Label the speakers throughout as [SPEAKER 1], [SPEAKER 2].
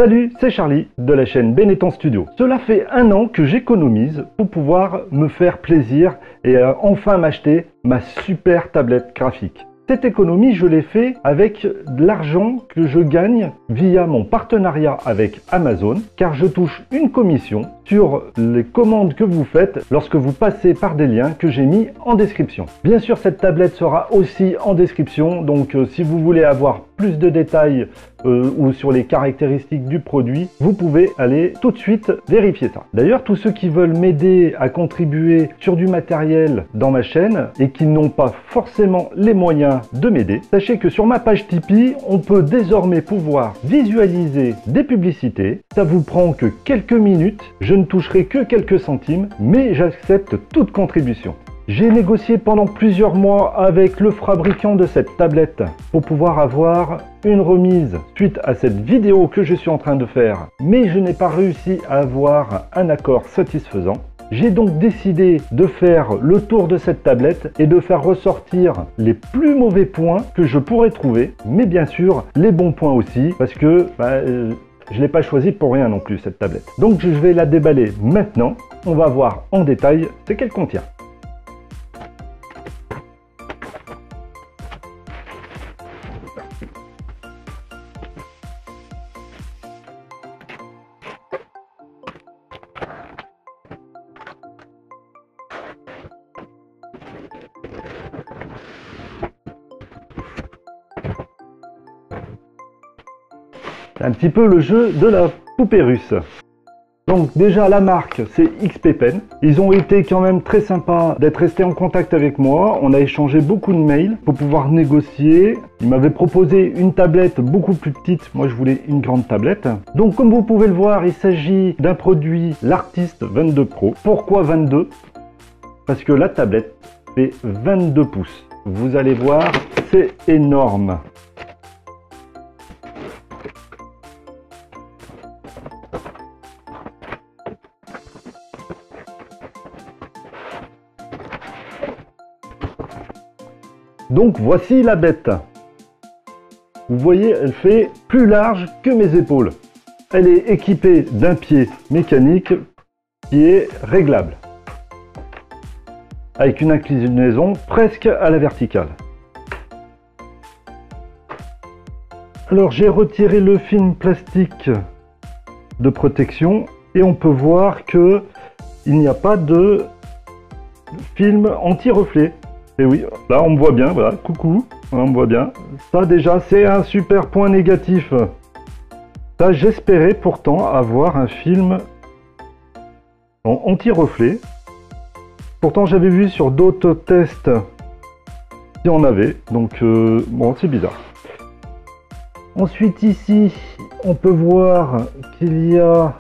[SPEAKER 1] Salut, c'est Charlie de la chaîne Benetton Studio. Cela fait 1 an que j'économise pour pouvoir me faire plaisir et enfin m'acheter ma super tablette graphique. Cette économie, je l'ai fait avec de l'argent que je gagne via mon partenariat avec Amazon, car je touche une commission sur les commandes que vous faites lorsque vous passez par des liens que j'ai mis en description. Bien sûr, cette tablette sera aussi en description, donc si vous voulez avoir plus de détails ou sur les caractéristiques du produit, vous pouvez aller tout de suite vérifier ça. D'ailleurs, tous ceux qui veulent m'aider à contribuer sur du matériel dans ma chaîne et qui n'ont pas forcément les moyens de m'aider, sachez que sur ma page Tipeee, on peut désormais pouvoir visualiser des publicités. Ça vous prend que quelques minutes, je ne toucherai que quelques centimes, mais j'accepte toute contribution. J'ai négocié pendant plusieurs mois avec le fabricant de cette tablette pour pouvoir avoir une remise suite à cette vidéo que je suis en train de faire, mais je n'ai pas réussi à avoir un accord satisfaisant. J'ai donc décidé de faire le tour de cette tablette et de faire ressortir les plus mauvais points que je pourrais trouver, mais bien sûr les bons points aussi, parce que je ne l'ai pas choisi pour rien non plus cette tablette. Donc je vais la déballer maintenant, on va voir en détail ce qu'elle contient. Un petit peu le jeu de la poupée russe. Donc déjà la marque c'est XP Pen. Ils ont été quand même très sympas d'être restés en contact avec moi. On a échangé beaucoup de mails pour pouvoir négocier. Ils m'avaient proposé une tablette beaucoup plus petite. Moi je voulais une grande tablette. Donc comme vous pouvez le voir, il s'agit d'un produit l'Artist 22 Pro. Pourquoi 22? Parce que la tablette fait 22 pouces. Vous allez voir, c'est énorme. Donc voici la bête. Vous voyez, elle fait plus large que mes épaules. Elle est équipée d'un pied mécanique qui est réglable, avec une inclinaison presque à la verticale. Alors j'ai retiré le film plastique de protection et on peut voir que il n'y a pas de film anti-reflet. Et oui, là on me voit bien, voilà, coucou, on me voit bien. Ça déjà c'est un super point négatif. Ça j'espérais pourtant avoir un film en anti-reflet. Pourtant j'avais vu sur d'autres tests qu'il y en avait, donc bon c'est bizarre. Ensuite ici on peut voir qu'il y a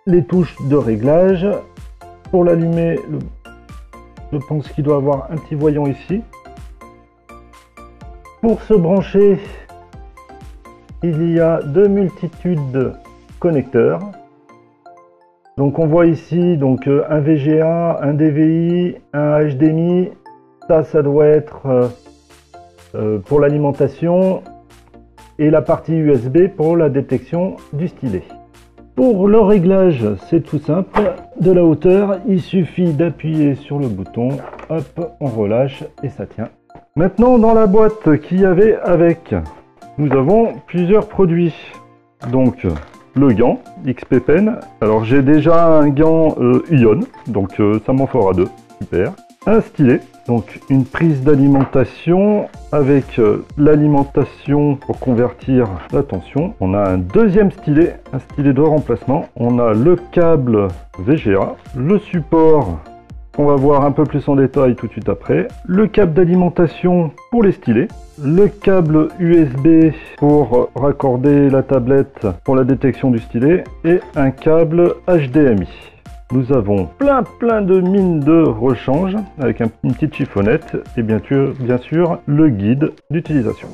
[SPEAKER 1] les touches de réglage. Pour l'allumer, je pense qu'il doit avoir un petit voyant ici. Pour se brancher, il y a de multitudes de connecteurs. Donc on voit ici donc un VGA, un DVI, un HDMI. Ça doit être pour l'alimentation et la partie USB pour la détection du stylet. Pour le réglage, c'est tout simple. De la hauteur, il suffit d'appuyer sur le bouton, hop, on relâche et ça tient. Maintenant, dans la boîte qu'il y avait avec, nous avons plusieurs produits. Donc, le gant XP Pen. Alors, j'ai déjà un gant Ion, donc ça m'en fera 2. Super. Un stylet, donc une prise d'alimentation avec l'alimentation pour convertir la tension. On a un deuxième stylet, un stylet de remplacement. On a le câble VGA, le support qu'on va voir un peu plus en détail tout de suite après, le câble d'alimentation pour les stylets, le câble USB pour raccorder la tablette pour la détection du stylet et un câble HDMI. Nous avons plein de mines de rechange avec une petite chiffonnette et bien sûr le guide d'utilisation.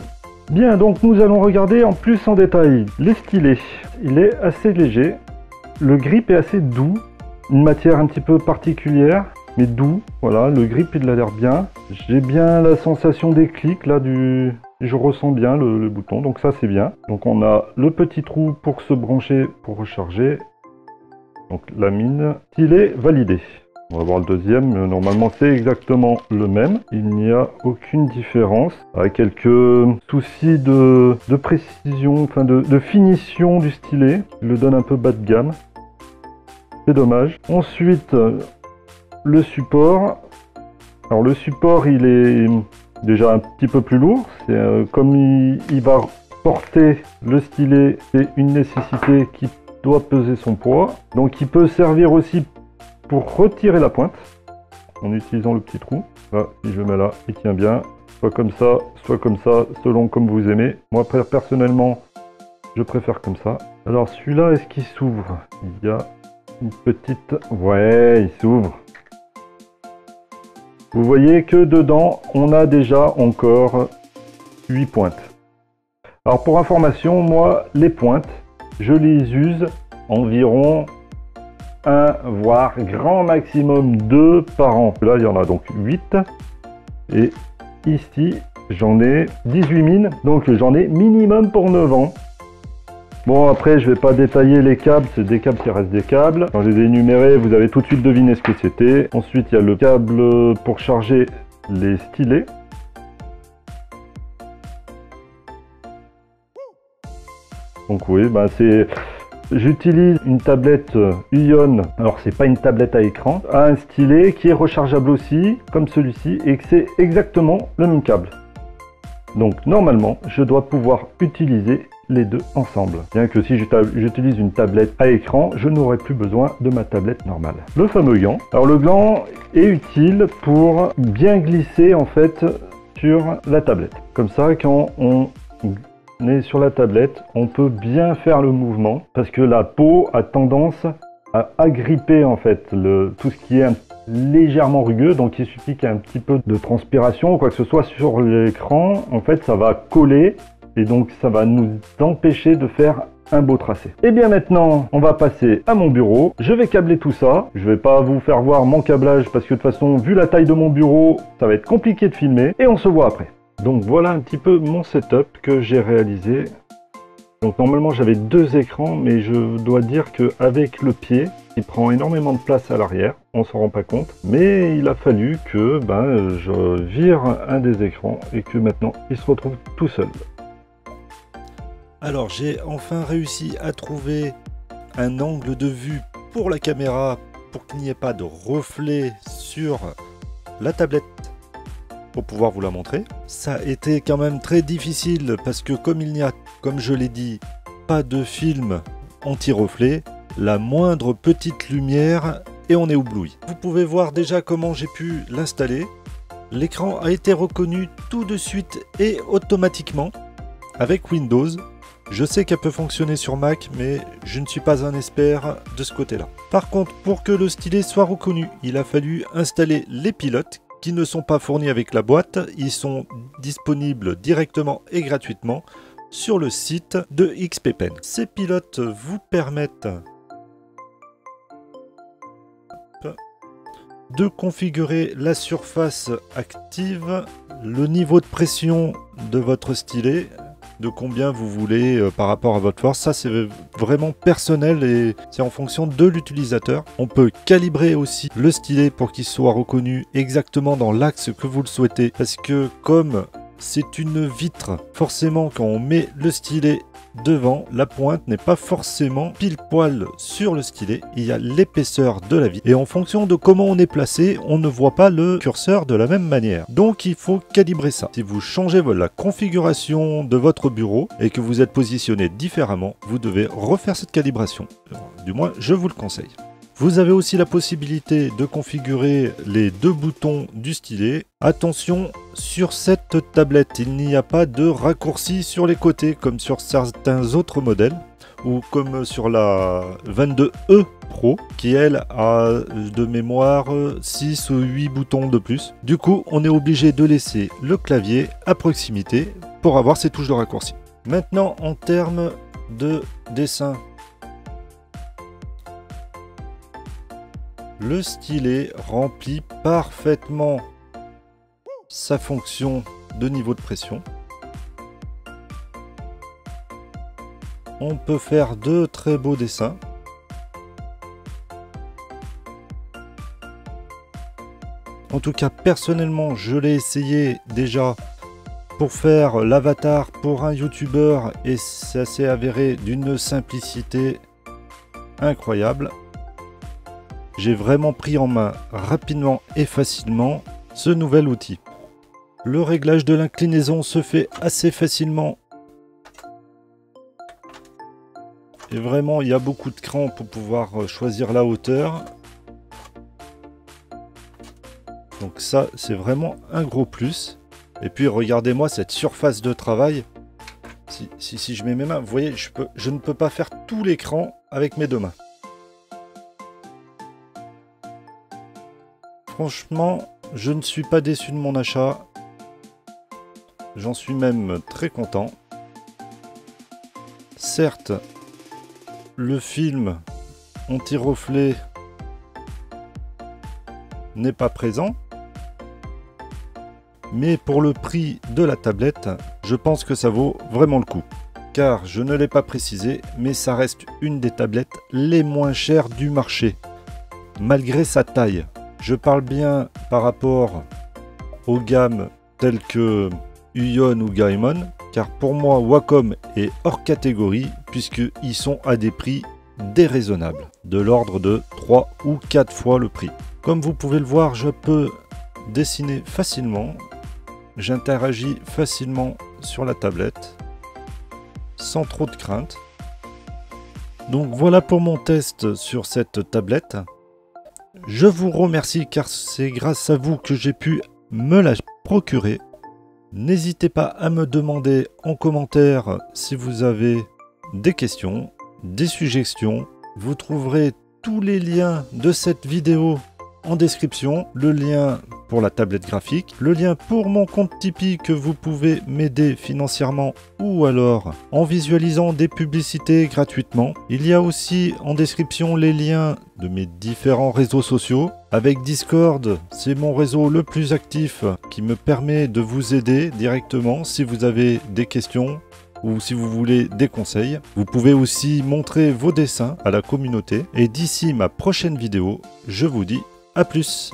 [SPEAKER 1] Bien, donc nous allons regarder en plus en détail les stylets. Il est assez léger, le grip est assez doux, une matière un petit peu particulière mais doux. Voilà, le grip il a l'air bien. J'ai bien la sensation des clics là du je ressens bien le bouton, donc ça c'est bien. Donc on a le petit trou pour se brancher, pour recharger. Donc la mine, stylet validé. On va voir le deuxième, normalement c'est exactement le même. Il n'y a aucune différence, avec quelques soucis de précision, enfin de finition du stylet. Il le donne un peu bas de gamme. C'est dommage. Ensuite, le support. Alors le support, il est déjà un petit peu plus lourd. C'est comme il va porter le stylet, c'est une nécessité qui doit peser son poids. Donc il peut servir aussi pour retirer la pointe en utilisant le petit trou. Là, si je mets là, il tient bien. Soit comme ça, selon comme vous aimez. Moi personnellement, je préfère comme ça. Alors celui-là, est-ce qu'il s'ouvre? Il y a une petite... Ouais, il s'ouvre. Vous voyez que dedans, on a déjà encore 8 pointes. Alors pour information, moi, les pointes, je les use environ 1, voire grand maximum 2 par an. Là, il y en a donc 8. Et ici, j'en ai 18 mines. Donc j'en ai minimum pour 9 ans. Bon, après, je vais pas détailler les câbles, c'est des câbles qui restent des câbles. Quand je les ai énumérés, vous avez tout de suite deviné ce que c'était. Ensuite, il y a le câble pour charger les stylets. Donc oui, bah c'est... J'utilise une tablette Uion, alors c'est pas une tablette à écran, à un stylet qui est rechargeable aussi, comme celui-ci, et que c'est exactement le même câble. Donc normalement, je dois pouvoir utiliser les deux ensemble. Bien que si j'utilise une tablette à écran, je n'aurai plus besoin de ma tablette normale. Le fameux gant. Alors le gant est utile pour bien glisser en fait sur la tablette. Comme ça, quand on est sur la tablette, on peut bien faire le mouvement parce que la peau a tendance à agripper en fait tout ce qui est légèrement rugueux, donc il suffit qu'il y ait un petit peu de transpiration ou quoi que ce soit sur l'écran, en fait ça va coller et donc ça va nous empêcher de faire un beau tracé. Et bien maintenant on va passer à mon bureau, je vais câbler tout ça, je vais pas vous faire voir mon câblage parce que de toute façon vu la taille de mon bureau ça va être compliqué de filmer et on se voit après. Donc voilà un petit peu mon setup que j'ai réalisé. Donc normalement j'avais 2 écrans, mais je dois dire qu'avec le pied, il prend énormément de place à l'arrière, on s'en rend pas compte. Mais il a fallu que je vire un des écrans et que maintenant il se retrouve tout seul.
[SPEAKER 2] Alors j'ai enfin réussi à trouver un angle de vue pour la caméra pour qu'il n'y ait pas de reflet sur la tablette pour pouvoir vous la montrer. Ça a été quand même très difficile parce que comme il n'y a, comme je l'ai dit, pas de film anti-reflet, la moindre petite lumière et on est ébloui. Vous pouvez voir déjà comment j'ai pu l'installer. L'écran a été reconnu tout de suite et automatiquement avec Windows. Je sais qu'elle peut fonctionner sur Mac, mais je ne suis pas un expert de ce côté-là. Par contre, pour que le stylet soit reconnu, il a fallu installer les pilotes qui ne sont pas fournis avec la boîte. Ils sont disponibles directement et gratuitement sur le site de XPPen. Ces pilotes vous permettent de configurer la surface active, le niveau de pression de votre stylet, de combien vous voulez par rapport à votre force. Ça c'est vraiment personnel et c'est en fonction de l'utilisateur. On peut calibrer aussi le stylet pour qu'il soit reconnu exactement dans l'axe que vous le souhaitez, parce que comme c'est une vitre, forcément quand on met le stylet devant, la pointe n'est pas forcément pile poil sur le stylet, il y a l'épaisseur de la vitre et en fonction de comment on est placé, on ne voit pas le curseur de la même manière. Donc il faut calibrer ça. Si vous changez la configuration de votre bureau et que vous êtes positionné différemment, vous devez refaire cette calibration. Du moins, je vous le conseille. Vous avez aussi la possibilité de configurer les 2 boutons du stylet. Attention, sur cette tablette, il n'y a pas de raccourci sur les côtés comme sur certains autres modèles ou comme sur la 22E Pro qui elle a de mémoire 6 ou 8 boutons de plus. Du coup, on est obligé de laisser le clavier à proximité pour avoir ces touches de raccourci. Maintenant, en termes de dessin, le stylet remplit parfaitement sa fonction de niveau de pression. on peut faire de très beaux dessins. En tout cas, personnellement, je l'ai essayé déjà pour faire l'avatar pour un youtubeur et ça s'est avéré d'une simplicité incroyable. J'ai vraiment pris en main rapidement et facilement ce nouvel outil. Le réglage de l'inclinaison se fait assez facilement. Et vraiment, il y a beaucoup de crans pour pouvoir choisir la hauteur. Donc ça, c'est vraiment un gros plus. Et puis, regardez-moi cette surface de travail. Si je mets mes mains, vous voyez, je ne peux pas faire tout l'écran avec mes deux mains. Franchement, je ne suis pas déçu de mon achat. J'en suis même très content. Certes, le film anti-reflet n'est pas présent. Mais pour le prix de la tablette, je pense que ça vaut vraiment le coup. Car je ne l'ai pas précisé, mais ça reste une des tablettes les moins chères du marché. Malgré sa taille. Je parle bien par rapport aux gammes telles que Uion ou Gaemon. Car pour moi, Wacom est hors catégorie puisqu'ils sont à des prix déraisonnables. De l'ordre de 3 ou 4 fois le prix. Comme vous pouvez le voir, je peux dessiner facilement. J'interagis facilement sur la tablette, sans trop de crainte. Donc voilà pour mon test sur cette tablette. Je vous remercie car c'est grâce à vous que j'ai pu me la procurer. N'hésitez pas à me demander en commentaire si vous avez des questions, des suggestions. Vous trouverez tous les liens de cette vidéo en description, le lien pour la tablette graphique, le lien pour mon compte Tipeee que vous pouvez m'aider financièrement ou alors en visualisant des publicités gratuitement. Il y a aussi en description les liens de mes différents réseaux sociaux. Avec Discord, c'est mon réseau le plus actif qui me permet de vous aider directement si vous avez des questions ou si vous voulez des conseils. Vous pouvez aussi montrer vos dessins à la communauté. Et d'ici ma prochaine vidéo, je vous dis à plus.